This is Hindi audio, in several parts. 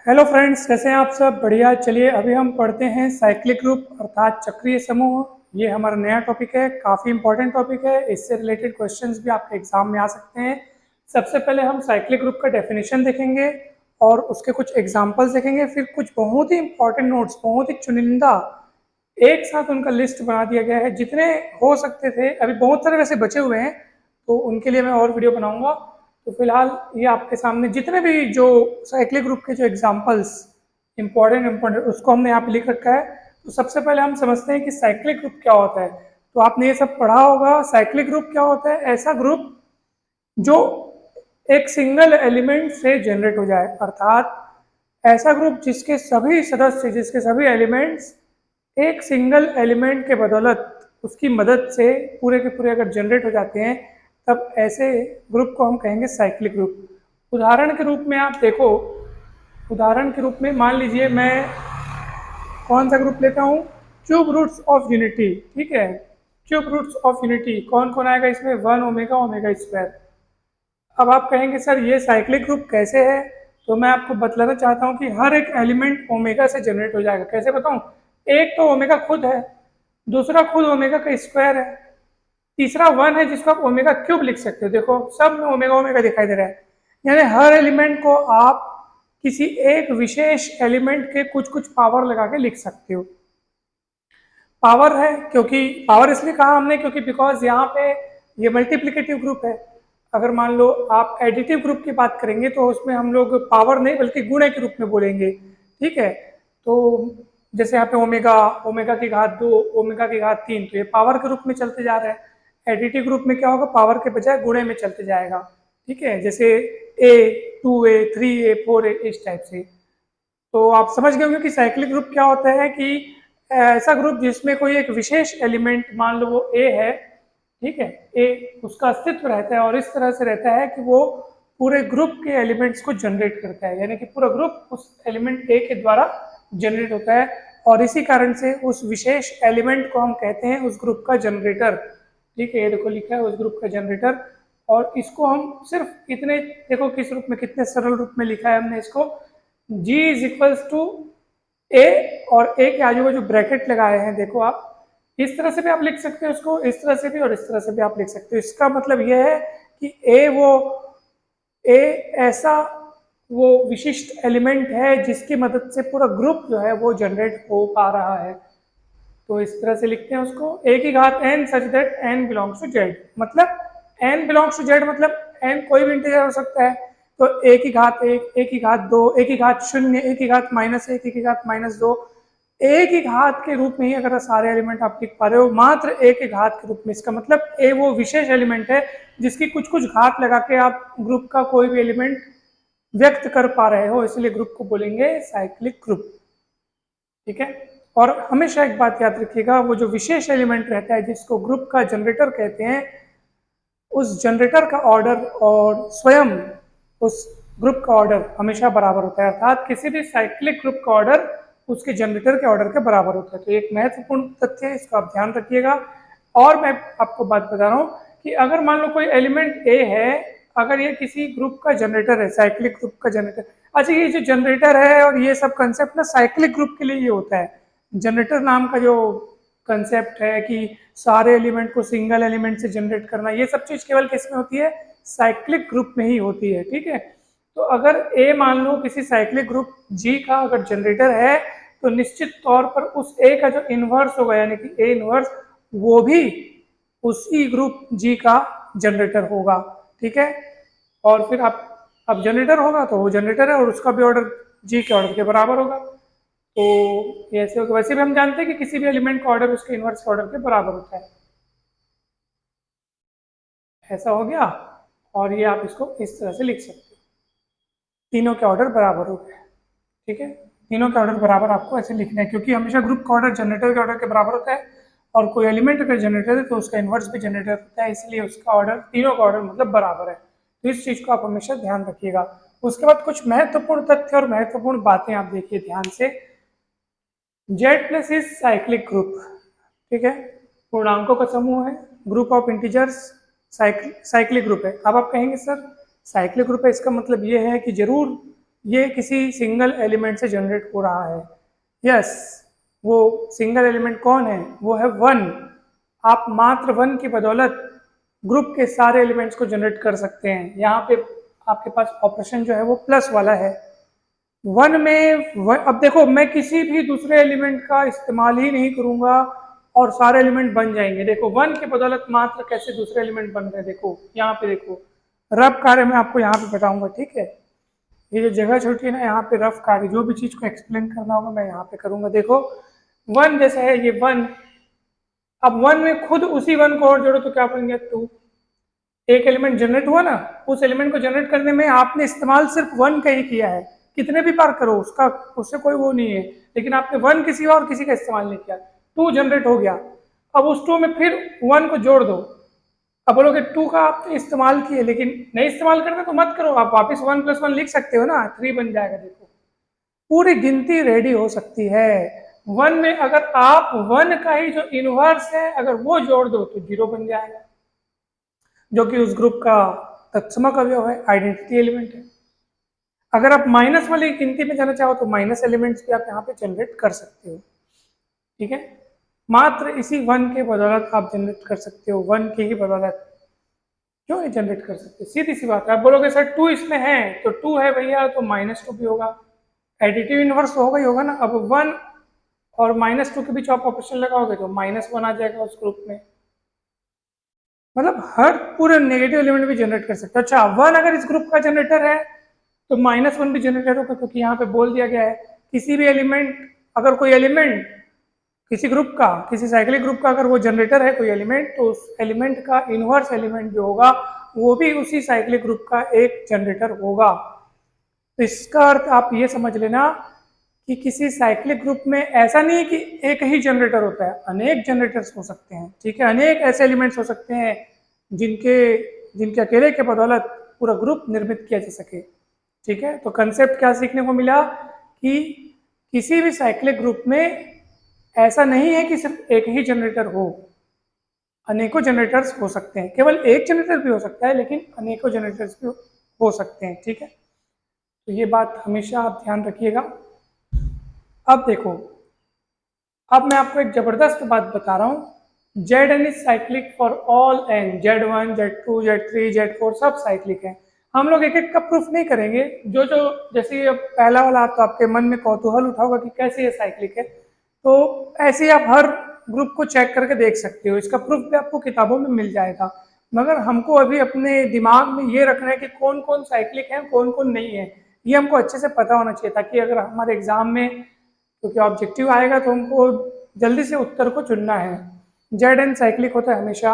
हेलो फ्रेंड्स, कैसे हैं आप सब? बढ़िया। चलिए अभी हम पढ़ते हैं साइक्लिक ग्रुप अर्थात चक्रीय समूह। ये हमारा नया टॉपिक है, काफ़ी इंपॉर्टेंट टॉपिक है। इससे रिलेटेड क्वेश्चंस भी आपके एग्जाम में आ सकते हैं। सबसे पहले हम साइक्लिक ग्रुप का डेफिनेशन देखेंगे और उसके कुछ एग्जाम्पल्स देखेंगे, फिर कुछ बहुत ही इंपॉर्टेंट नोट्स, बहुत ही चुनिंदा एक साथ उनका लिस्ट बना दिया गया है। जितने हो सकते थे, अभी बहुत सारे वैसे बचे हुए हैं, तो उनके लिए मैं और वीडियो बनाऊंगा। तो फिलहाल ये आपके सामने जितने भी जो साइक्लिक ग्रुप के जो एग्जांपल्स इंपॉर्टेंट उसको हमने यहाँ पे लिख रखा है। तो सबसे पहले हम समझते हैं कि साइक्लिक ग्रुप क्या होता है। तो आपने ये सब पढ़ा होगा। साइक्लिक ग्रुप क्या होता है? ऐसा ग्रुप जो एक सिंगल एलिमेंट से जनरेट हो जाए, अर्थात ऐसा ग्रुप जिसके सभी सदस्य, जिसके सभी एलिमेंट्स एक सिंगल एलिमेंट के बदौलत, उसकी मदद से पूरे के पूरे अगर जनरेट हो जाते हैं, तब ऐसे ग्रुप को हम कहेंगे साइक्लिक ग्रुप। उदाहरण के रूप में आप देखो, उदाहरण के रूप में मान लीजिए मैं कौन सा ग्रुप लेता हूँ, क्यूब रूट्स ऑफ यूनिटी। ठीक है, क्यूब रूट्स ऑफ यूनिटी कौन कौन आएगा इसमें? 1 ओमेगा ओमेगा स्क्वायर। अब आप कहेंगे सर ये साइक्लिक ग्रुप कैसे है? तो मैं आपको बतलाना चाहता हूँ कि हर एक एलिमेंट ओमेगा से जनरेट हो जाएगा। कैसे बताऊँ? एक तो ओमेगा खुद है, दूसरा खुद ओमेगा का स्क्वायर है, तीसरा 1 है जिसको आप ओमेगा क्यूब लिख सकते हो। देखो सब में ओमेगा ओमेगा दिखाई दे रहा है। यानी हर एलिमेंट को आप किसी एक विशेष एलिमेंट के कुछ कुछ पावर लगा के लिख सकते हो। पावर है, क्योंकि पावर इसलिए कहा हमने क्योंकि बिकॉज यहाँ पे ये मल्टीप्लिकेटिव ग्रुप है। अगर मान लो आप एडिटिव ग्रुप की बात करेंगे तो उसमें हम लोग पावर नहीं बल्कि गुणे के रूप में बोलेंगे। ठीक है, तो जैसे यहाँ पे ओमेगा, ओमेगा की घात 2, ओमेगा की घात 3, तो ये पावर के रूप में चलते जा रहा है। एडिटिव ग्रुप में क्या होगा? पावर के बजाय गुणे में चलते जाएगा। ठीक है, जैसे ए, 2a, 3a, 4a, इस टाइप से। तो आप समझ गए होंगे कि साइक्लिक ग्रुप क्या होता है कि ऐसा ग्रुप जिसमें कोई एक विशेष एलिमेंट, मान लो वो ए है, ठीक है, ए उसका अस्तित्व रहता है और इस तरह से रहता है कि वो पूरे ग्रुप के एलिमेंट्स को जनरेट करता है। यानी कि पूरा ग्रुप उस एलिमेंट ए के द्वारा जनरेट होता है और इसी कारण से उस विशेष एलिमेंट को हम कहते हैं उस ग्रुप का जनरेटर। ठीक है, ये देखो लिखा है उस ग्रुप का जनरेटर। और इसको हम सिर्फ इतने, देखो किस रूप में, कितने सरल रूप में लिखा है हमने इसको। G इज इक्वल्स टू ए, और ए के आजू बाजू ब्रैकेट लगाए हैं। देखो आप इस तरह से भी आप लिख सकते हो इसको, इस तरह से भी और इस तरह से भी आप लिख सकते हो। इसका मतलब यह है कि ए ऐसा वो विशिष्ट एलिमेंट है जिसकी मदद से पूरा ग्रुप जो है वो जनरेट हो पा रहा है। तो इस तरह से लिखते हैं उसको, ए की घात n such that n belongs to z। मतलब n बिलोंग्स टू z मतलब n कोई भी इंटीजर हो सकता है। तो ए की घात 1, ए की घात 2, ए की घात 0, ए की घात -1, ए की घात -2, ए की घात के रूप में ही अगर सारे एलिमेंट आप लिख पा रहे हो, मात्र ए के घात के रूप में। इसका मतलब ए वो विशेष एलिमेंट है जिसकी कुछ कुछ घात लगा के आप ग्रुप का कोई भी एलिमेंट व्यक्त कर पा रहे हो, इसलिए ग्रुप को बोलेंगे साइक्लिक ग्रुप। ठीक है, और हमेशा एक बात याद रखिएगा, वो जो विशेष एलिमेंट रहता है जिसको ग्रुप का जनरेटर कहते हैं, उस जनरेटर का ऑर्डर और स्वयं उस ग्रुप का ऑर्डर हमेशा बराबर होता है। अर्थात किसी भी साइक्लिक ग्रुप का ऑर्डर उसके जनरेटर के ऑर्डर के बराबर होता है। तो एक महत्वपूर्ण तथ्य है, इसका आप ध्यान रखिएगा। और मैं आपको बात बता रहा हूँ कि अगर मान लो कोई एलिमेंट ए है, अगर ये किसी ग्रुप का जनरेटर है, साइक्लिक ग्रुप का जनरेटर। अच्छा, ये जो जनरेटर है और ये सब कंसेप्ट ना साइक्लिक ग्रुप के लिए ये होता है। जनरेटर नाम का जो कंसेप्ट है कि सारे एलिमेंट को सिंगल एलिमेंट से जनरेट करना, ये सब चीज केवल किस में होती है? साइक्लिक ग्रुप में ही होती है। ठीक है, तो अगर ए मान लो किसी साइक्लिक ग्रुप जी का अगर जनरेटर है, तो निश्चित तौर पर उस ए का जो इनवर्स होगा, यानी कि ए इनवर्स, वो भी उसी ग्रुप जी का जनरेटर होगा। ठीक है, और फिर आप, अब जनरेटर होगा तो वो जनरेटर है और उसका भी ऑर्डर जी के ऑर्डर के बराबर होगा। तो ऐसे होगा। वैसे भी हम जानते हैं कि किसी भी एलिमेंट का ऑर्डर उसके इनवर्स ऑर्डर के बराबर होता है। ऐसा हो गया, और ये आप इसको इस तरह से लिख सकते हो, तीनों के ऑर्डर बराबर हो गए। ठीक है, तीनों के ऑर्डर बराबर आपको ऐसे लिखना है, क्योंकि हमेशा ग्रुप का ऑर्डर जनरेटर के ऑर्डर के बराबर होता है, और कोई एलिमेंट अगर जनरेटर है तो उसका इन्वर्स भी जनरेटर होता है, इसलिए उसका ऑर्डर, तीनों का ऑर्डर मतलब बराबर है। तो इस चीज को आप हमेशा ध्यान रखिएगा। उसके बाद कुछ महत्वपूर्ण तथ्य और महत्वपूर्ण बातें आप देखिए ध्यान से। Z plus is cyclic group. ठीक है, पूर्णांकों का समूह है, group of integers, cyclic group है। अब आप कहेंगे सर साइक्लिक ग्रुप है, इसका मतलब ये है कि जरूर ये किसी सिंगल एलिमेंट से जनरेट हो रहा है। यस, वो सिंगल एलिमेंट कौन है? वो है 1। आप मात्र 1 की बदौलत ग्रुप के सारे एलिमेंट्स को जनरेट कर सकते हैं। यहाँ पे आपके पास ऑपरेशन जो है वो प्लस वाला है। 1 में अब देखो, मैं किसी भी दूसरे एलिमेंट का इस्तेमाल ही नहीं करूंगा और सारे एलिमेंट बन जाएंगे। देखो 1 की बदौलत मात्र कैसे दूसरे एलिमेंट बन रहे हैं। देखो यहाँ पे, देखो रफ कार्य मैं आपको यहाँ पे बताऊंगा, ठीक है। ये जो जगह छोटी है ना, यहाँ पे रफ कार्य, जो भी चीज को एक्सप्लेन करना होगा मैं यहाँ पे करूंगा। देखो 1 जैसे है ये 1, अब 1 में खुद उसी 1 को और जोड़ो तो क्या बन गया? 2। एक एलिमेंट जनरेट हुआ ना, उस एलिमेंट को जनरेट करने में आपने इस्तेमाल सिर्फ 1 का ही किया है। कितने भी बार करो उसका, उससे कोई वो नहीं है, लेकिन आपने 1 किसी और किसी का इस्तेमाल नहीं किया। 2 जनरेट हो गया, अब उस 2 में फिर 1 को जोड़ दो। अब बोलोगे 2 का आपने इस्तेमाल किए, लेकिन नहीं इस्तेमाल करना तो मत करो, आप वापस 1 + 1 लिख सकते हो ना, 3 बन जाएगा। देखो पूरी गिनती रेडी हो सकती है। 1 में अगर आप 1 का ही जो इनवर्स है अगर वो जोड़ दो तो 0 बन जाएगा, जो कि उस ग्रुप का तत्समक अवयव है, आइडेंटिटी एलिमेंट है। अगर आप माइनस वाली गिनती में जाना चाहो तो माइनस एलिमेंट्स भी आप यहाँ पे जनरेट कर सकते हो, ठीक है। मात्र इसी 1 के बदौलत आप जनरेट कर सकते हो, 1 की ही बदौलत क्यों नहीं जनरेट कर सकते? सीधी सी बात है। आप बोलोगे सर 2 इसमें है तो 2 है भैया, तो -2 भी होगा, एडिटिव इनवर्स तो होगा ही होगा ना। अब 1 और -2 के बीच आप ऑपरेशन लगाओगे तो -1 आ जाएगा उस ग्रुप में। मतलब हर पूरे नेगेटिव एलिमेंट भी जनरेट कर सकते हो। अच्छा 1 अगर इस ग्रुप का जनरेटर है तो -1 भी जनरेटर होगा, क्योंकि यहाँ पे बोल दिया गया है किसी भी एलिमेंट, अगर कोई एलिमेंट किसी ग्रुप का, किसी साइक्लिक ग्रुप का अगर वो जनरेटर है कोई एलिमेंट, तो उस एलिमेंट का इनवर्स एलिमेंट जो होगा वो भी उसी साइक्लिक ग्रुप का एक जनरेटर होगा। तो इसका अर्थ आप ये समझ लेना कि किसी साइक्लिक ग्रुप में ऐसा नहीं है कि एक ही जनरेटर होता है, अनेक जनरेटर्स हो सकते हैं, ठीक है। अनेक ऐसे एलिमेंट्स हो सकते हैं जिनके अकेले के बदौलत पूरा ग्रुप निर्मित किया जा सके, ठीक है। तो कंसेप्ट क्या सीखने को मिला कि किसी भी साइक्लिक ग्रुप में ऐसा नहीं है कि सिर्फ एक ही जनरेटर हो, अनेकों जनरेटर्स हो सकते हैं। केवल एक जनरेटर भी हो सकता है, लेकिन अनेकों जनरेटर्स भी हो सकते हैं, ठीक है। तो ये बात हमेशा आप ध्यान रखिएगा। अब देखो, अब मैं आपको एक जबरदस्त बात बता रहा हूँ। Zn is cyclic for all n, Z1, Z2, Z3, Z4 सब साइक्लिक है। हम लोग एक एक का प्रूफ नहीं करेंगे, जो जो जैसे ये पहला वाला तो आपके मन में कौतूहल उठा होगा कि कैसे ये साइक्लिक है, तो ऐसे ही आप हर ग्रुप को चेक करके देख सकते हो। इसका प्रूफ भी आपको किताबों में मिल जाएगा, मगर हमको अभी अपने दिमाग में ये रखना है कि कौन कौन साइक्लिक है, कौन कौन नहीं है, ये हमको अच्छे से पता होना चाहिए, ताकि अगर हमारे एग्जाम में क्योंकि ऑब्जेक्टिव आएगा तो हमको जल्दी से उत्तर को चुनना है। Zn साइक्लिक होता है हमेशा।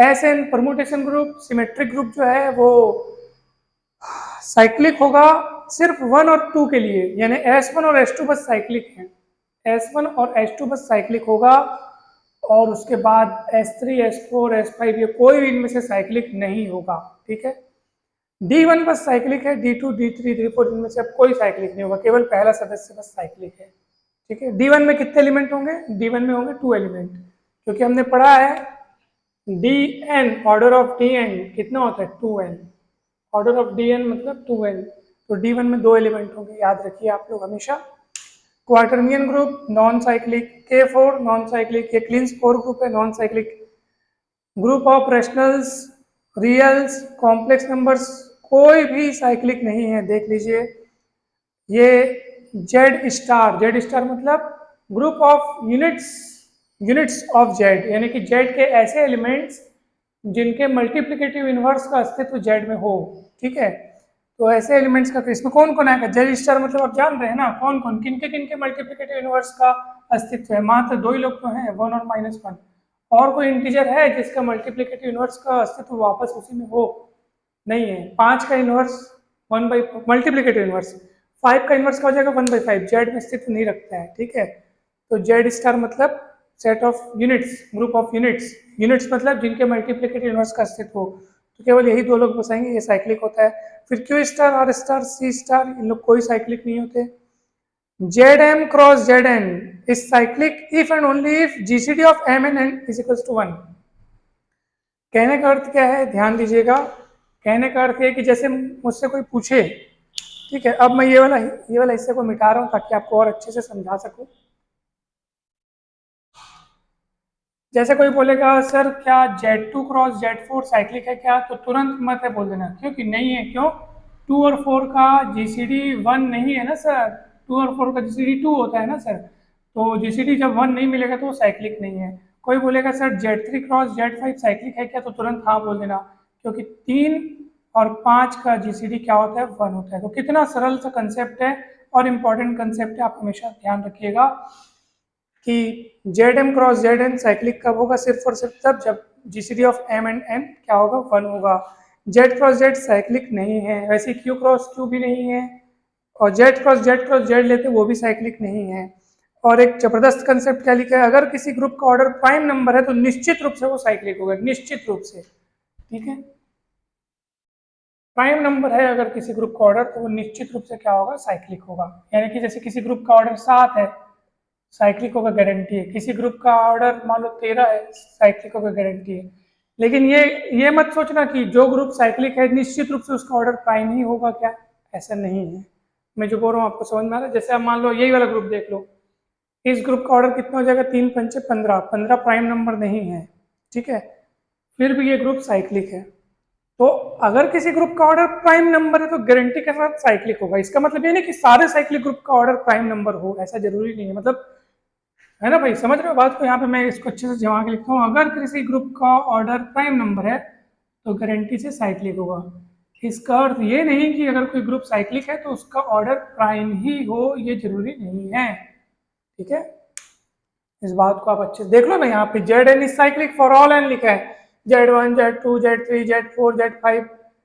Sn permutation group, symmetric group जो है वो साइक्लिक होगा सिर्फ 1 और 2 के लिए, यानी S1 और S2 बस साइक्लिक हैं। S1 और S2 बस साइक्लिक होगा, और उसके बाद S3, S4, S5 ये कोई भी इनमें से साइक्लिक नहीं होगा, ठीक है। D1 बस साइक्लिक है, D2, D3, D4 इनमें से अब कोई साइक्लिक नहीं होगा, केवल पहला सदस्य बस साइक्लिक है, ठीक है। D1 में कितने एलिमेंट होंगे? D1 में होंगे 2 एलिमेंट, क्योंकि हमने पढ़ा है Dn, ऑर्डर ऑफ Dn कितना होता है? 2n, ऑर्डर ऑफ Dn मतलब 2n। तो D1 में 2 एलिमेंट होंगे, याद रखिए आप लोग हमेशा। Quaternion group non cyclic, K4 non cyclic, ये क्लींस 4 ग्रुप है non cyclic. Group of rationals, reals, complex numbers कोई भी साइक्लिक नहीं है, देख लीजिए। ये जेड स्टार मतलब group of units of Z, यानी कि जेड के ऐसे एलिमेंट्स जिनके मल्टीप्लिकेटिव इनवर्स का अस्तित्व जेड में हो, ठीक है। तो ऐसे एलिमेंट्स का इसमें कौन कौन आएगा? जेड स्टार मतलब आप जान रहे हैं ना कौन कौन, किनके किनके मल्टीप्लिकेटिव इनवर्स का अस्तित्व है? मात्र 2 ही लोग तो हैं, 1 और -1। और कोई इंटीजर है जिसका मल्टीप्लिकेटिव इनवर्स का अस्तित्व वापस उसी में हो? नहीं है। 5 का इनवर्स 1 बाई मल्टीप्लिकेटिव इनवर्स 5 का इनवर्स का हो जाएगा 1/5, जेड में अस्तित्व नहीं रखता है, ठीक है। तो जेड स्टार मतलब set of units, group of units मतलब जिनके मल्टीप्लिकेटिव इनवर्स का अस्तित्व हो। तो केवल यही 2 लोग बसाएंगे, ये साइक्लिक होता है। फिर Q star, R star, C star, इन लोग कोई साइक्लिक नहीं होते। Zm cross Zn is cyclic if and only if GCD of Mn is equals to 1। कहने का अर्थ क्या है? ध्यान दीजिएगा। कहने का अर्थ है कि जैसे मुझसे कोई पूछे ठीक है, अब मैं ये वाला हिस्से को मिटा रहा हूँ ताकि आपको और अच्छे से समझा सकूँ। जैसे कोई बोलेगा सर क्या Z2 क्रॉस Z4 साइक्लिक है क्या, तो तुरंत मत है बोल देना, क्योंकि नहीं है। क्यों? 2 और 4 का GCD 1 नहीं है ना सर, 2 और 4 का GCD 2 होता है ना सर, तो GCD जब 1 नहीं मिलेगा तो वो साइक्लिक नहीं है। कोई बोलेगा sir Z3 cross Z5 cyclic है क्या, तो तुरंत हाँ बोल देना, क्योंकि 3 और 5 का GCD क्या होता है, 1 होता है। तो कितना सरल सा कंसेप्ट है और इम्पॉर्टेंट कंसेप्ट है, आप हमेशा ध्यान रखिएगा कि Z m cross Z n cyclic कब होगा, सिर्फ और सिर्फ तब जब GCD of m and n क्या होगा, 1 होगा। जेड क्रॉस जेड साइक्लिक नहीं है, वैसे क्यू क्रॉस क्यू भी नहीं है, और जेड क्रॉस जेड लेते वो भी साइक्लिक नहीं है। और एक जबरदस्त कंसेप्ट क्या लिखा है, अगर किसी ग्रुप का ऑर्डर प्राइम नंबर है तो निश्चित रूप से वो साइक्लिक होगा, निश्चित रूप से। ठीक है, प्राइम नंबर है अगर किसी ग्रुप का ऑर्डर तो वो निश्चित रूप से क्या होगा, साइक्लिक होगा। यानी कि जैसे किसी ग्रुप का ऑर्डर 7 है, साइक्लिक होगा, गारंटी है। किसी ग्रुप का ऑर्डर मान लो 13 है, साइक्लिक होगा, गारंटी है। लेकिन ये मत सोचना कि जो ग्रुप साइक्लिक है निश्चित रूप से उसका ऑर्डर प्राइम ही होगा, क्या ऐसा नहीं है। मैं जो बोल रहा हूँ आपको समझ में आ रहा है। जैसे आप मान लो यही वाला ग्रुप देख लो, इस ग्रुप का ऑर्डर कितना हो जाएगा, 3 पंचे 15, 15 प्राइम नंबर नहीं है, ठीक है, फिर भी ये ग्रुप साइक्लिक है। तो अगर किसी ग्रुप का ऑर्डर प्राइम नंबर है तो गारंटी के साथ साइक्लिक होगा। इसका मतलब ये नहीं कि सारे साइक्लिक ग्रुप का ऑर्डर प्राइम नंबर हो, ऐसा जरूरी नहीं है। मतलब है ना भाई, समझ रहे हो बात को। यहाँ पे मैं इसको अच्छे से जमा के लिखता हूँ, अगर किसी ग्रुप का ऑर्डर प्राइम नंबर है तो गारंटी से साइक्लिक होगा। इसका अर्थ ये नहीं कि अगर कोई ग्रुप साइक्लिक है तो उसका ऑर्डर प्राइम ही हो, ये जरूरी नहीं है। ठीक है, इस बात को आप अच्छे से देख लो ना। यहाँ पे Z n is cyclic for all n लिखा है, Z1 Z2 Z3 Z4 Z5।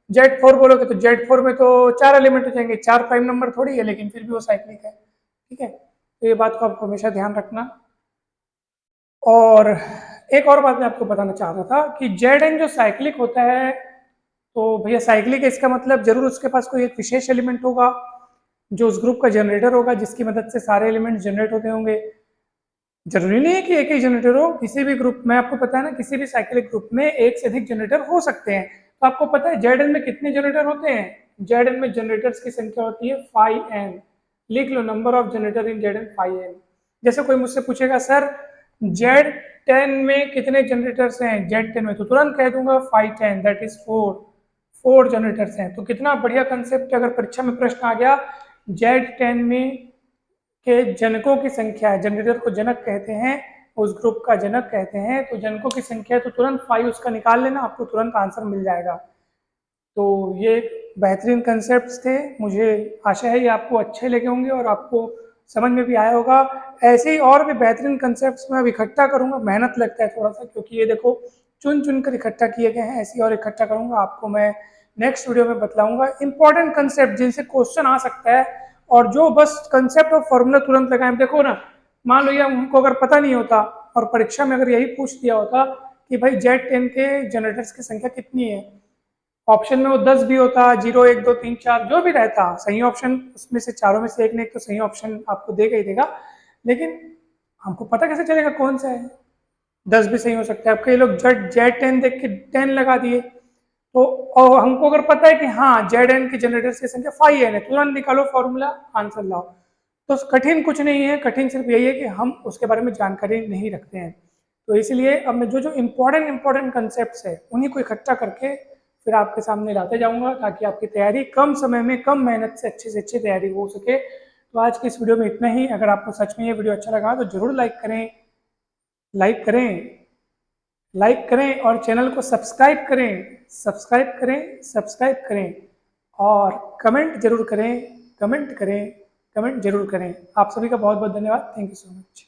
Z4 बोलोगे तो Z4 में तो 4 एलिमेंट हो जाएंगे, 4 प्राइम नंबर थोड़ी है, लेकिन फिर भी वो साइक्लिक है। ठीक है, तो ये बात को आप हमेशा ध्यान रखना। और एक और बात मैं आपको बताना चाह रहा था कि जेड एन जो साइक्लिक होता है, तो भैया साइक्लिक है इसका मतलब जरूर उसके पास कोई एक विशेष एलिमेंट होगा जो उस ग्रुप का जनरेटर होगा, जिसकी मदद से सारे एलिमेंट जनरेट होते होंगे। जरूरी नहीं है कि एक ही जनरेटर हो किसी भी ग्रुप में। आपको पता है ना, किसी भी साइक्लिक ग्रुप में एक से अधिक जनरेटर हो सकते हैं। तो आपको पता है जेड एन में कितने जनरेटर होते हैं, जेड एन में जनरेटर्स की संख्या होती है 5n। लिख लो, number of generator in Z N 5n। जैसे कोई मुझसे पूछेगा सर Z10 में कितने जनरेटर्स हैं, Z10 में, तो तुरंत कह दूंगा 510, दैट इज 4 जनरेटर्स हैं। तो कितना बढ़िया कंसेप्ट, अगर परीक्षा में प्रश्न आ गया Z10 में के जनकों की संख्या है, जनरेटर को जनक कहते हैं, उस ग्रुप का जनक कहते हैं, तो जनकों की संख्या है तो तुरंत 5 उसका निकाल लेना, आपको तुरंत आंसर मिल जाएगा। तो ये बेहतरीन कंसेप्ट्स थे, मुझे आशा है ये आपको अच्छे लगे होंगे और आपको समझ में भी आया होगा। ऐसे ही और भी बेहतरीन कंसेप्ट्स मैं अब इकट्ठा करूंगा, मेहनत लगता है थोड़ा सा, क्योंकि ये देखो चुन चुन कर इकट्ठा किए गए हैं। ऐसे ही और इकट्ठा करूंगा, आपको मैं नेक्स्ट वीडियो में बतलाऊंगा इंपॉर्टेंट कंसेप्ट जिनसे क्वेश्चन आ सकता है, और जो बस कंसेप्ट और फॉर्मूला तुरंत लगाएं। देखो ना, मान लो ये हमको अगर पता नहीं होता और परीक्षा में अगर यही पूछ दिया होता कि भाई Z10 के जनरेटर्स की संख्या कितनी है, ऑप्शन में वो 10 भी होता, 0 1 2 3 4 जो भी रहता, सही ऑप्शन उसमें से चारों में से एक ने एक तो सही ऑप्शन आपको देगा ही देगा, लेकिन हमको पता कैसे चलेगा कौन सा है। 10 भी सही हो सकता है। अब कई लोग Z10 देख के 10 लगा दिए, तो और हमको अगर पता है कि हाँ Z10 की जनरेटर्स की संख्या 5n है, तुरंत निकालो फॉर्मूला, आंसर लाओ। तो कठिन कुछ नहीं है, कठिन सिर्फ यही है कि हम उसके बारे में जानकारी नहीं रखते हैं। तो इसलिए अब मैं जो जो इम्पोर्टेंट कंसेप्ट है उन्हीं को इकट्ठा करके फिर आपके सामने लाते जाऊंगा, ताकि आपकी तैयारी कम समय में कम मेहनत से अच्छी तैयारी हो सके। तो आज की इस वीडियो में इतना ही। अगर आपको सच में ये वीडियो अच्छा लगा तो जरूर लाइक करें, लाइक करें, लाइक करें, और चैनल को सब्सक्राइब करें, सब्सक्राइब करें, सब्सक्राइब करें, और कमेंट जरूर करें, कमेंट करें, कमेंट जरूर करें। आप सभी का बहुत बहुत धन्यवाद। Thank you so much.